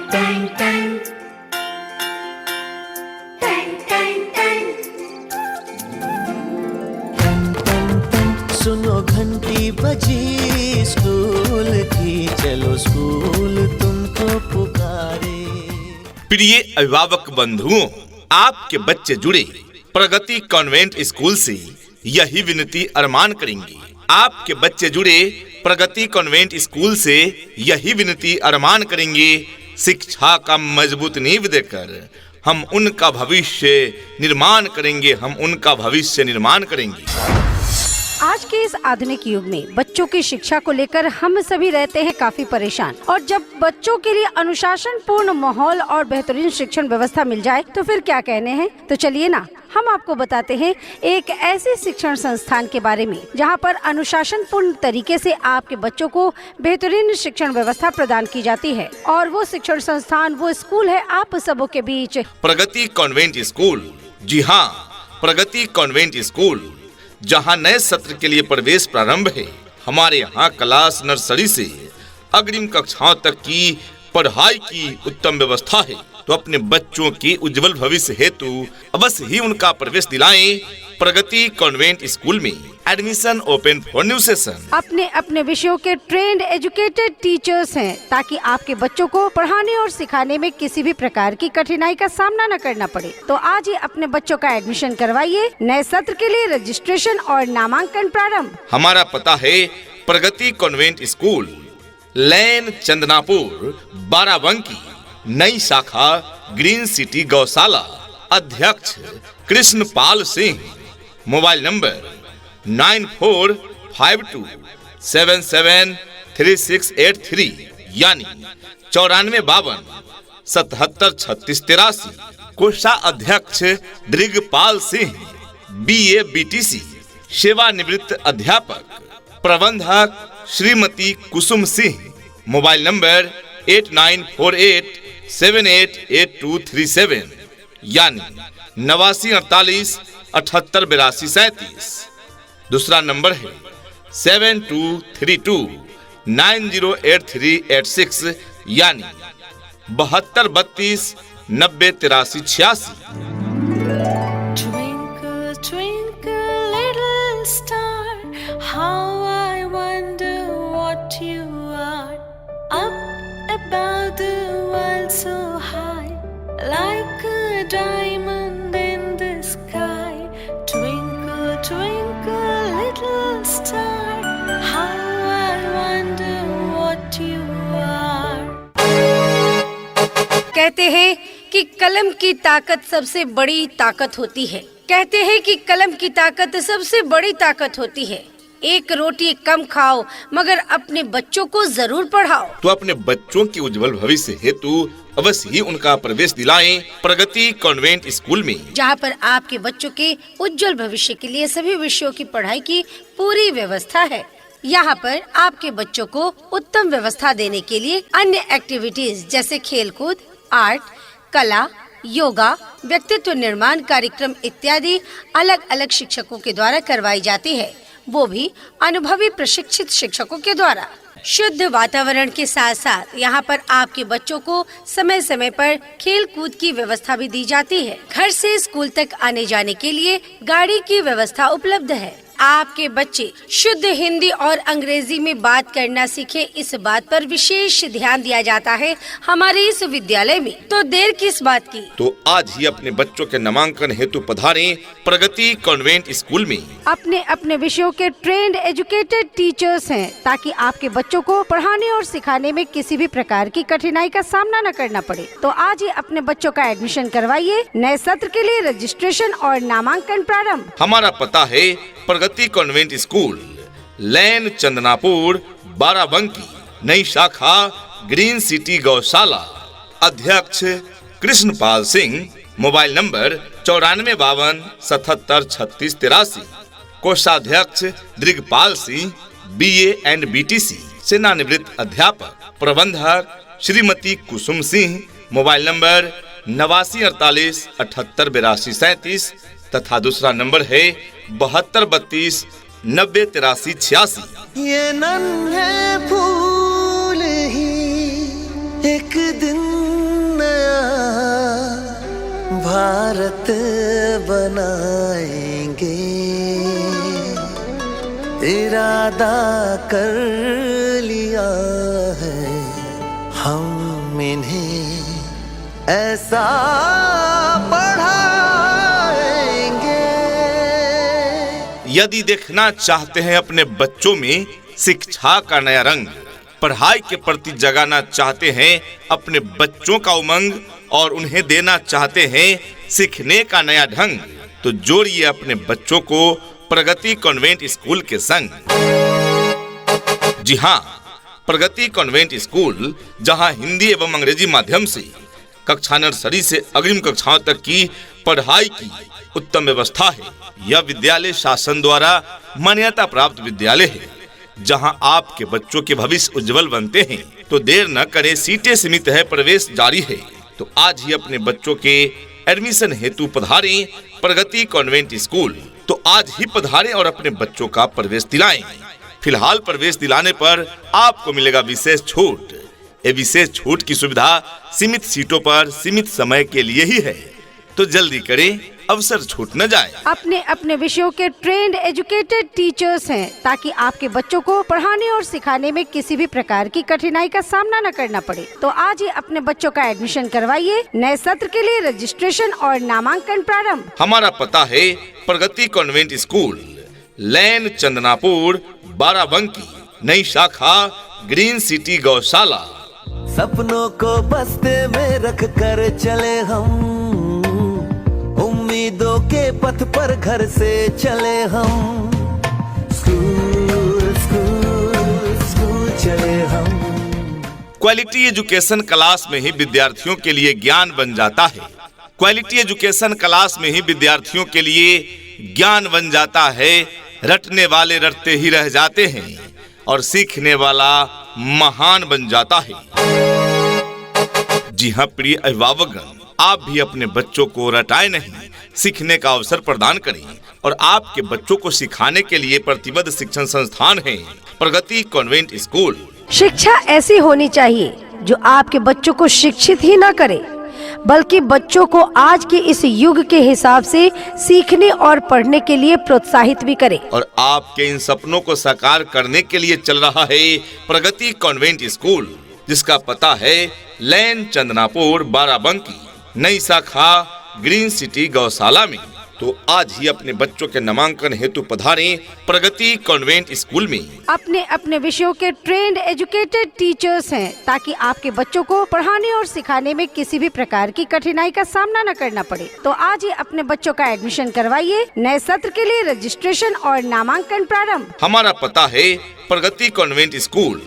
Ton टन टन टन टन। सुनो घंटी बजी स्कूल की, चलो स्कूल तुमको पुकारे। प्रिय अभिभावक बंधुओं, आपके बच्चे जुड़े प्रगति कॉन्वेंट स्कूल से यही विनती अरमान करेंगे। आपके बच्चे जुड़े प्रगति कॉन्वेंट स्कूल से यही विनती अरमान करेंगे, शिक्षा का मजबूत नींव देकर हम उनका भविष्य निर्माण करेंगे, हम उनका भविष्य निर्माण करेंगे। आज के इस आधुनिक युग में बच्चों की शिक्षा को लेकर हम सभी रहते हैं काफी परेशान, और जब बच्चों के लिए अनुशासन पूर्ण माहौल और बेहतरीन शिक्षण व्यवस्था मिल जाए तो फिर क्या कहने हैं। तो चलिए ना, हम आपको बताते हैं एक ऐसे शिक्षण संस्थान के बारे में जहां पर अनुशासन पूर्ण तरीके से आपके बच्चों को बेहतरीन शिक्षण व्यवस्था प्रदान की जाती है। और वो शिक्षण संस्थान, वो स्कूल है आप सबों के बीच प्रगति कॉन्वेंट स्कूल। जी हाँ, प्रगति कॉन्वेंट स्कूल, जहां नए सत्र के लिए प्रवेश प्रारंभ है। हमारे यहाँ क्लास नर्सरी से अग्रिम कक्षाओं तक की पढ़ाई की उत्तम व्यवस्था है। तो अपने बच्चों के उज्जवल भविष्य हेतु अवश्य ही उनका प्रवेश दिलाएं प्रगति कॉन्वेंट स्कूल में। Admission open for new session. अपने अपने विषयों के ट्रेंड एजुकेटेड टीचर्स हैं, ताकि आपके बच्चों को पढ़ाने और सिखाने में किसी भी प्रकार की कठिनाई का सामना न करना पड़े। तो आज ही अपने बच्चों का एडमिशन करवाइए। नए सत्र के लिए रजिस्ट्रेशन और नामांकन प्रारंभ। हमारा पता है प्रगति कॉन्वेंट स्कूल, लैन चंदनापुर, बाराबंकी, नई शाखा ग्रीन सिटी गौशाला। अध्यक्ष कृष्णपाल सिंह। मोबाइल नंबर 9452773683 यानी 9452 773683। कोषाध्यक्ष दृगपाल सिंह, BA BTC, सेवानिवृत्त अध्यापक। प्रबंधक श्रीमती कुसुम सिंह। मोबाइल नंबर 8948788237 यानी 8948788237। दूसरा नंबर है 7232908386 यानी 7232908386। Twinkle, twinkle, little star, how I wonder what you are. Up above the world so high, like a diamond in the sky. Twinkle, twinkle, little star, how I wonder what you are. कहते हैं कि कलम की ताकत सबसे बड़ी ताकत होती है। कहते हैं कि कलम की ताकत सबसे बड़ी ताकत होती है। एक रोटी कम खाओ मगर अपने बच्चों को जरूर पढ़ाओ। तो अपने बच्चों के उज्जवल भविष्य हेतु अवश्य ही उनका प्रवेश दिलाएं प्रगति कॉन्वेंट स्कूल में, जहां पर आपके बच्चों के उज्जवल भविष्य के लिए सभी विषयों की पढ़ाई की पूरी व्यवस्था है। यहाँ पर आपके बच्चों को उत्तम व्यवस्था देने के लिए अन्य एक्टिविटीज जैसे खेलकूद, आर्ट, कला, योगा, व्यक्तित्व निर्माण कार्यक्रम इत्यादि अलग अलग शिक्षकों के द्वारा करवाई जाती है, वो भी अनुभवी प्रशिक्षित शिक्षकों के द्वारा। शुद्ध वातावरण के साथ साथ यहाँ पर आपके बच्चों को समय समय पर खेल कूद की व्यवस्था भी दी जाती है। घर से स्कूल तक आने जाने के लिए गाड़ी की व्यवस्था उपलब्ध है। आपके बच्चे शुद्ध हिंदी और अंग्रेजी में बात करना सीखे, इस बात पर विशेष ध्यान दिया जाता है हमारे इस विद्यालय में। तो देर किस बात की, तो आज ही अपने बच्चों के नामांकन हेतु पधारें प्रगति कॉन्वेंट स्कूल में। अपने अपने विषयों के ट्रेंड एजुकेटेड टीचर्स हैं, ताकि आपके बच्चों को पढ़ाने और सिखाने में किसी भी प्रकार की कठिनाई का सामना न करना पड़े। तो आज ही अपने बच्चों का एडमिशन करवाइए। नए सत्र के लिए रजिस्ट्रेशन और नामांकन प्रारंभ। हमारा पता है प्रगति कॉन्वेंट स्कूल, लैन चंदनापुर, बाराबंकी, नई शाखा ग्रीन सिटी गौशाला। अध्यक्ष कृष्णपाल सिंह। Mobile number 9452 773683। कोषाध्यक्ष Drigpal Singh, BA and BTC, सेवानिवृत्त अध्यापक। प्रबंधक श्रीमती कुसुम सिंह। मोबाइल नंबर 8948788237 तथा दूसरा नंबर है 7232908386। ये नन्हे फूल ही एक दिन भारत बनाएंगे, इरादा कर लिया है हम इन्हें ऐसा पढ़ाएंगे। यदि देखना चाहते हैं अपने बच्चों में शिक्षा का नया रंग, पढ़ाई के प्रति जगाना चाहते हैं अपने बच्चों का उमंग और उन्हें देना चाहते हैं सीखने का नया ढंग, तो जोड़िए अपने बच्चों को प्रगति कॉन्वेंट स्कूल के संग। जी हाँ, प्रगति कॉन्वेंट स्कूल जहाँ हिंदी एवं अंग्रेजी माध्यम से कक्षा नर्सरी से अग्रिम कक्षाओं तक की पढ़ाई की उत्तम व्यवस्था है। यह विद्यालय शासन द्वारा मान्यता प्राप्त विद्यालय है, जहां आपके बच्चों के भविष्य उज्जवल बनते हैं। तो देर न करें, सीटें सीमित है, प्रवेश जारी है। तो आज ही अपने बच्चों के एडमिशन हेतु पधारें प्रगति कॉन्वेंट स्कूल। तो आज ही पधारें और अपने बच्चों का प्रवेश दिलाएं। फिलहाल प्रवेश दिलाने पर आपको मिलेगा विशेष छूट। ये विशेष छूट की सुविधा सीमित सीटों पर सीमित समय के लिए ही है, तो जल्दी करें, अवसर छूट न जाए। अपने अपने विषयों के ट्रेंड एजुकेटेड टीचर्स हैं, ताकि आपके बच्चों को पढ़ाने और सिखाने में किसी भी प्रकार की कठिनाई का सामना न करना पड़े। तो आज ही अपने बच्चों का एडमिशन करवाइए। नए सत्र के लिए रजिस्ट्रेशन और नामांकन प्रारंभ। हमारा पता है प्रगति कॉन्वेंट स्कूल, लैन चंदनापुर, बाराबंकी, नई शाखा ग्रीन सिटी गौशाला। सपनों को बस्ते में रख कर चले हम, उम्मीदों के पथ पर घर से चले हम। स्कूल स्कूल स्कूल चले हम। क्वालिटी एजुकेशन क्लास में ही विद्यार्थियों के लिए ज्ञान बन जाता है। क्वालिटी एजुकेशन क्लास में ही विद्यार्थियों के लिए ज्ञान बन जाता है। रटने वाले रटते ही रह जाते हैं और सीखने वाला महान बन जाता है। जी हाँ प्रिय अभिभावकगण, आप भी अपने बच्चों को रटाए नहीं, सीखने का अवसर प्रदान करें। और आपके बच्चों को सिखाने के लिए प्रतिबद्ध शिक्षण संस्थान है प्रगति कॉन्वेंट स्कूल। शिक्षा ऐसी होनी चाहिए जो आपके बच्चों को शिक्षित ही न करे, बल्कि बच्चों को आज के इस युग के हिसाब से सीखने और पढ़ने के लिए प्रोत्साहित भी करे। और आपके इन सपनों को साकार करने के लिए चल रहा है प्रगति कॉन्वेंट स्कूल, जिसका पता है लैन चंदनापुर, बाराबंकी, नई शाखा ग्रीन सिटी गौशाला में। तो आज ही अपने बच्चों के नामांकन हेतु पधारें प्रगति कॉन्वेंट स्कूल में। अपने अपने विषयों के ट्रेंड एजुकेटेड टीचर्स हैं, ताकि आपके बच्चों को पढ़ाने और सिखाने में किसी भी प्रकार की कठिनाई का सामना न करना पड़े। तो आज ही अपने बच्चों का एडमिशन करवाइए। नए सत्र के लिए रजिस्ट्रेशन और नामांकन प्रारंभ। हमारा पता है प्रगति कॉन्वेंट स्कूल,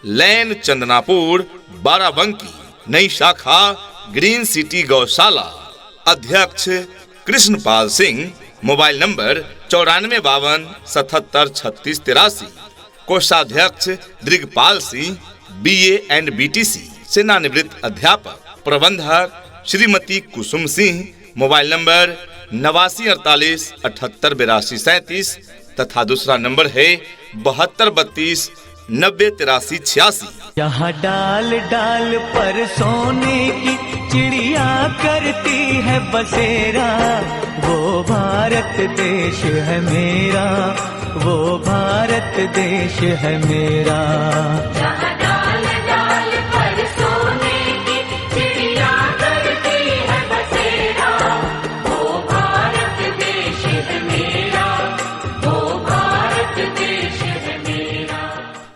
लैन चंदनापुर, बाराबंकी, नई शाखा ग्रीन सिटी गौशाला। अध्यक्ष कृष्णपाल सिंह, मोबाइल नंबर 9452 77 36 83। कोषाध्यक्ष Drigpal Singh, BA and BTC, सेवानिवृत्त अध्यापक। प्रबंधक श्रीमती कुसुम सिंह, मोबाइल नंबर 89 48 78 82 37 तथा दूसरा नंबर है 72 32 90 83 86। यहाँ डाल डाल पर सोने की चिड़िया करती है बसेरा, वो भारत देश है मेरा, वो भारत देश है मेरा। जहाँ डाल डाल पर सोने की चिड़िया करती है बसेरा, वो भारत देश है मेरा, वो भारत देश है मेरा।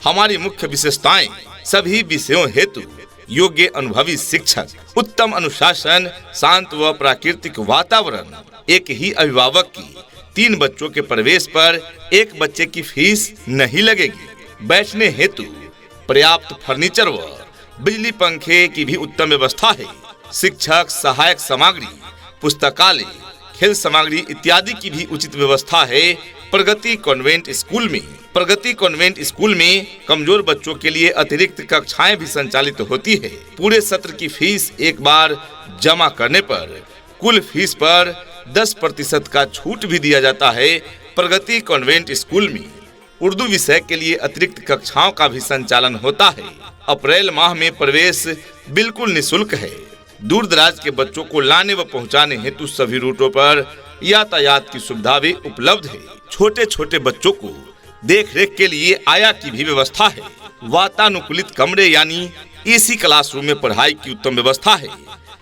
हमारी मुख्य विशेषताएं: सभी विषयों हेतु योग्य अनुभवी शिक्षक, उत्तम अनुशासन, शांत व प्राकृतिक वातावरण, एक ही अभिभावक की 3 बच्चों के प्रवेश पर 1 बच्चे की फीस नहीं लगेगी। बैठने हेतु पर्याप्त फर्नीचर व बिजली पंखे की भी उत्तम व्यवस्था है। शिक्षक, सहायक सामग्री, पुस्तकालय, खेल सामग्री इत्यादि की भी उचित व्यवस्था है प्रगति कॉन्वेंट स्कूल में। प्रगति कॉन्वेंट स्कूल में कमजोर बच्चों के लिए अतिरिक्त कक्षाएं भी संचालित होती है। पूरे सत्र की फीस एक बार जमा करने पर कुल फीस पर 10% का छूट भी दिया जाता है। प्रगति कॉन्वेंट स्कूल में उर्दू विषय के लिए अतिरिक्त कक्षाओं का भी संचालन होता है। अप्रैल माह में प्रवेश बिल्कुल निःशुल्क है। दूर दराज के बच्चों को लाने व पहुंचाने हेतु सभी रूटों पर यातायात की सुविधा भी उपलब्ध है। छोटे छोटे बच्चों को देख रेख के लिए आया की भी व्यवस्था है। वातानुकूलित कमरे यानी एसी क्लासरूम में पढ़ाई की उत्तम व्यवस्था है।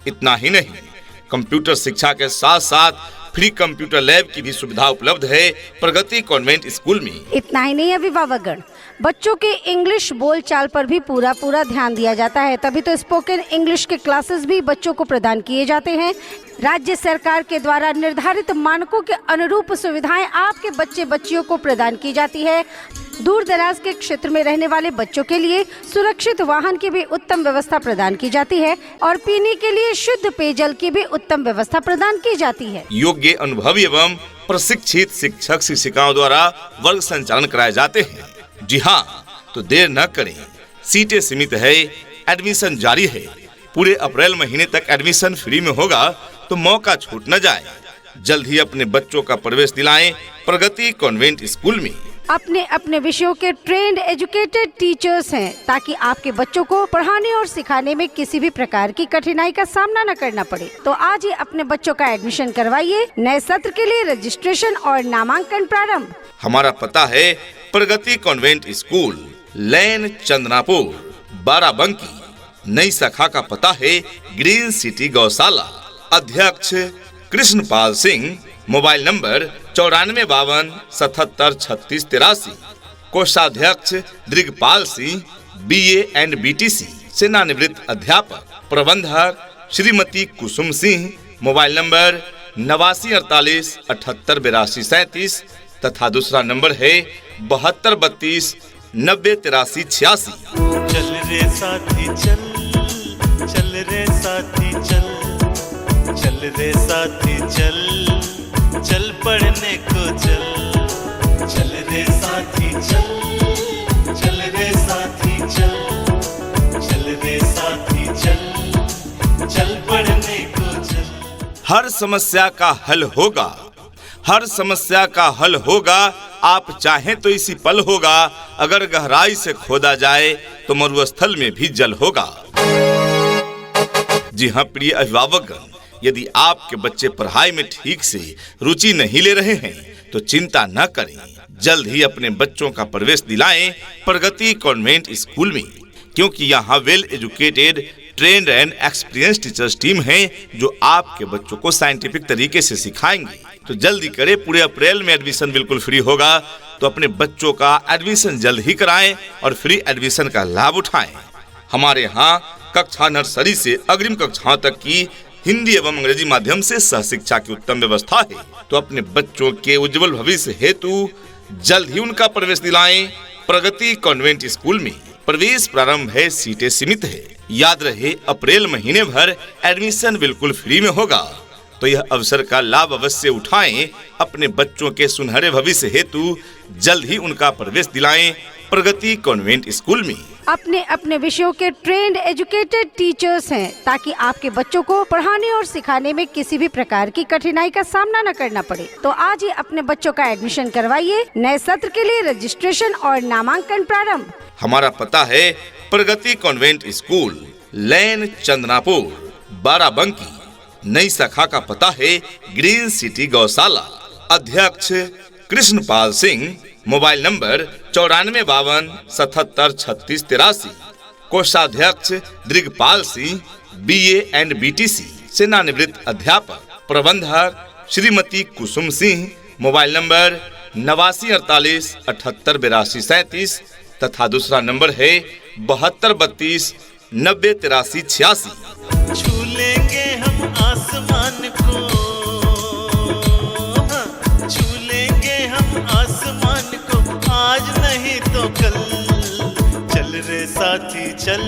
इतना ही नहीं, कंप्यूटर शिक्षा के साथ साथ फ्री कंप्यूटर लैब की भी सुविधा उपलब्ध है प्रगति कॉन्वेंट स्कूल में। इतना ही नहीं अभिभावकगण, बच्चों के इंग्लिश बोलचाल पर भी पूरा ध्यान दिया जाता है। तभी तो स्पोकन इंग्लिश के क्लासेस भी बच्चों को प्रदान किए जाते हैं। राज्य सरकार के द्वारा निर्धारित मानकों के अनुरूप सुविधाएं आपके बच्चे बच्चियों को प्रदान की जाती है। दूर दराज के क्षेत्र में रहने वाले बच्चों के लिए सुरक्षित वाहन की भी उत्तम व्यवस्था प्रदान की जाती है और पीने के लिए शुद्ध पेयजल की भी उत्तम व्यवस्था प्रदान की जाती है। योग्य, अनुभवी एवं प्रशिक्षित शिक्षक शिक्षिकाओं द्वारा वर्ग संचालन कराए जाते हैं। जी हाँ, तो देर न करें, सीटें सीमित है, एडमिशन जारी है। पूरे अप्रैल महीने तक एडमिशन फ्री में होगा, तो मौका छूट न जाए। जल्द ही अपने बच्चों का प्रवेश दिलाएं प्रगति कॉन्वेंट स्कूल में। अपने अपने विषयों के ट्रेंड एजुकेटेड टीचर्स हैं, ताकि आपके बच्चों को पढ़ाने और सिखाने में किसी भी प्रकार की कठिनाई का सामना न करना पड़े। तो आज ही अपने बच्चों का एडमिशन करवाइए। नए सत्र के लिए रजिस्ट्रेशन और नामांकन प्रारंभ। हमारा पता है प्रगति कॉन्वेंट स्कूल, लैन चंदनापुर, बाराबंकी। नई शाखा का पता है ग्रीन सिटी गौशाला। अध्यक्ष कृष्णपाल सिंह। Mobile number 9452 77 36 83। कोषाध्यक्ष Drigpal Singh, BA and BTC, सेवानिवृत्त अध्यापक। प्रबंधक श्रीमती कुसुम सिंह। मोबाइल नंबर 89 48 78 82 37 तथा दूसरा नंबर है 72 32 90 83 86। चल रे साथी चल, चल रे साथी चल, चल रे साथी चल, चल पढ़ने को चल, चल रे साथी चल, चल रे साथी चल, चल रे साथी चल, चल पढ़ने को चल। हर समस्या का हल होगा, हर समस्या का हल होगा। आप चाहें तो इसी पल होगा। अगर गहराई से खोदा जाए तो मरुस्थल में भी जल होगा। जी हाँ प्रिय अभिभावकगण, यदि आपके बच्चे पढ़ाई में ठीक से रुचि नहीं ले रहे हैं तो चिंता न करें। जल्द ही अपने बच्चों का प्रवेश दिलाएं प्रगति कॉन्वेंट स्कूल में, क्योंकि यहाँ well educated, trend and experience teachers team है जो आपके बच्चों को साइंटिफिक तरीके से सिखाएंगे। तो जल्दी करें, पूरे अप्रैल में एडमिशन बिल्कुल फ्री होगा। तो अपने बच्चों का एडमिशन जल्द ही कराएं और फ्री एडमिशन का लाभ उठाएं। हमारे यहाँ कक्षा नर्सरी से अग्रिम कक्षाओं तक की हिंदी एवं अंग्रेजी माध्यम से सह शिक्षा की उत्तम व्यवस्था है। तो अपने बच्चों के उज्जवल भविष्य हेतु जल्द ही उनका प्रवेश दिलाएं प्रगति कॉन्वेंट स्कूल में। प्रवेश प्रारंभ है, सीटें सीमित है। याद रहे, अप्रैल महीने भर एडमिशन बिल्कुल फ्री में होगा। तो यह अवसर का लाभ अवश्य उठाएं। अपने बच्चों के सुनहरे भविष्य हेतु जल्द ही उनका प्रवेश दिलाएं प्रगति कॉन्वेंट स्कूल में। अपने अपने विषयों के ट्रेंड एजुकेटेड टीचर्स हैं, ताकि आपके बच्चों को पढ़ाने और सिखाने में किसी भी प्रकार की कठिनाई का सामना न करना पड़े। तो आज ही अपने बच्चों का एडमिशन करवाइए। नए सत्र के लिए रजिस्ट्रेशन और नामांकन प्रारंभ। हमारा पता है प्रगति कॉन्वेंट स्कूल, लैन चंदनापुर, बाराबंकी। नई शाखा का पता है ग्रीन सिटी गौशाला। अध्यक्ष कृष्णपाल सिंह। Mobile number 9452 77 36 83। कोषाध्यक्ष Drigpal Singh, BA and BTC, सेवानिवृत्त अध्यापक। प्रबंधक श्रीमती कुसुम सिंह। मोबाइल नंबर 89 48 78 82 37 तथा दूसरा नंबर है 72 32 90 83 86। छू लेंगे हम आसमान को, छू लेंगे हम आसमान को, आज नहीं तो कल। चल रे साथी चल,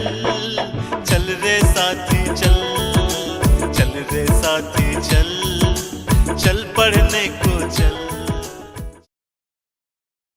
चल रे साथी चल, चल रे साथी चल, चल पढ़ने को चल।